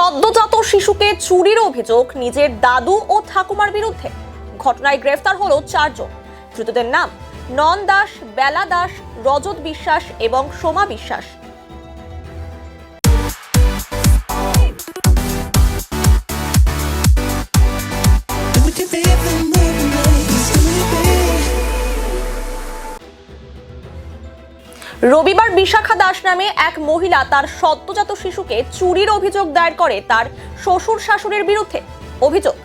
সদ্যজাত শিশুকে চুরির অভিযোগ নিজের দাদু ও ঠাকুমার বিরুদ্ধে। ঘটনায় গ্রেফতার হলো 4 জন। ধৃতদের নাম নন দাস, বেলা দাস, রজত বিশ্বাস এবং সোমা বিশ্বাস। রবিবার বিশাখা দাস নামে এক মহিলা তার সদ্যজাত শিশুকে চুরির অভিযোগ দায়ের করে তার শ্বশুর শাশুড়ির বিরুদ্ধে। অভিযোগ,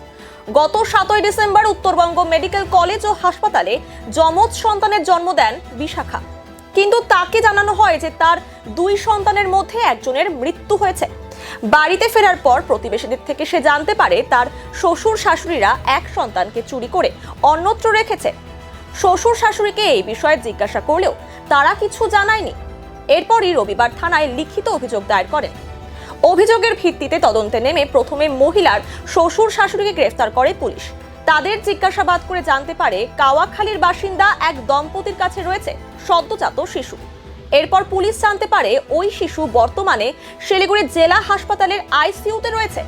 গত 7 ডিসেম্বর উত্তরবঙ্গ মেডিকেল কলেজ ও হাসপাতালে যমজ সন্তানের জন্ম দেন বিশাখা, কিন্তু তাকে জানানো হয় যে তার 2 সন্তানের মধ্যে একজনের মৃত্যু হয়েছে। বাড়িতে ফেরার পর প্রতিবেশীদের থেকে সে জানতে পারে তার শ্বশুর শাশুড়িরা এক সন্তানকে চুরি করে অন্যত্র রেখেছে। শ্বশুর শাশুড়িকে এই বিষয়ে জিজ্ঞাসা করলেও তারা কিছু জানায়নি। এরপরই রবিবার থানায় লিখিত অভিযোগ দায়ের করেন। অভিযোগের ভিত্তিতে তদন্তে নেমে প্রথমে মহিলার শ্বশুর শাশুড়িকে গ্রেফতার করে পুলিশ। তাদের জিজ্ঞাসাবাদ করে জানতে পারে কাওয়াখালীর বাসিন্দা এক দম্পতির কাছে রয়েছে সদ্যজাত শিশু। এরপর পুলিশ জানতে পারে ওই শিশু বর্তমানে শিলিগুড়ি জেলা হাসপাতালের আইসিইউতে রয়েছে।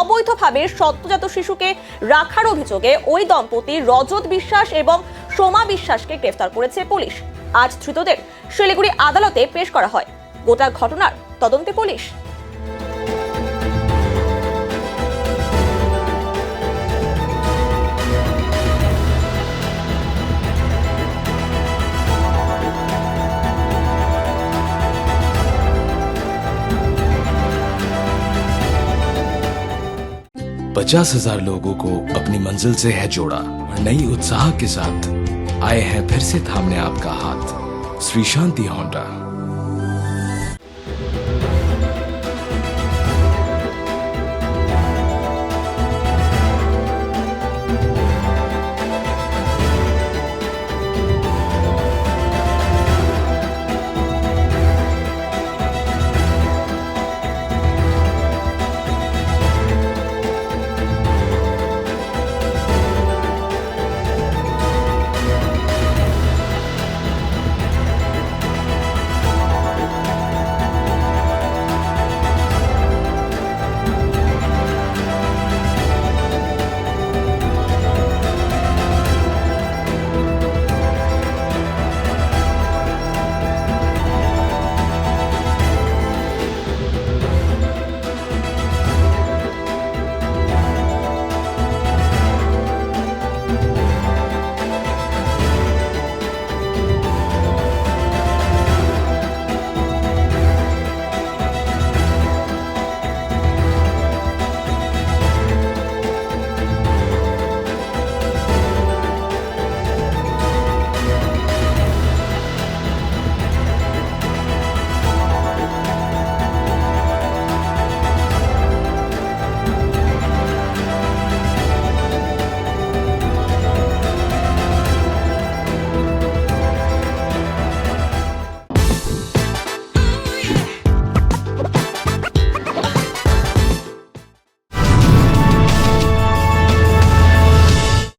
অবৈধভাবে সদ্যজাত শিশুকে রাখার অভিযোগে ওই দম্পতি রজত বিশ্বাস এবং সোমা বিশ্বাসকে গ্রেফতার করেছে পুলিশ। আজ ধৃতদের শিলিগুড়ি আদালতে পেশ করা হয়। গোটা ঘটনার তদন্তে পুলিশ। पचास 50,000 लोगों को अपनी मंजिल से है जोड़ा और नई उत्साह के साथ आए हैं फिर से थामने आपका हाथ। श्री शांति होंडा।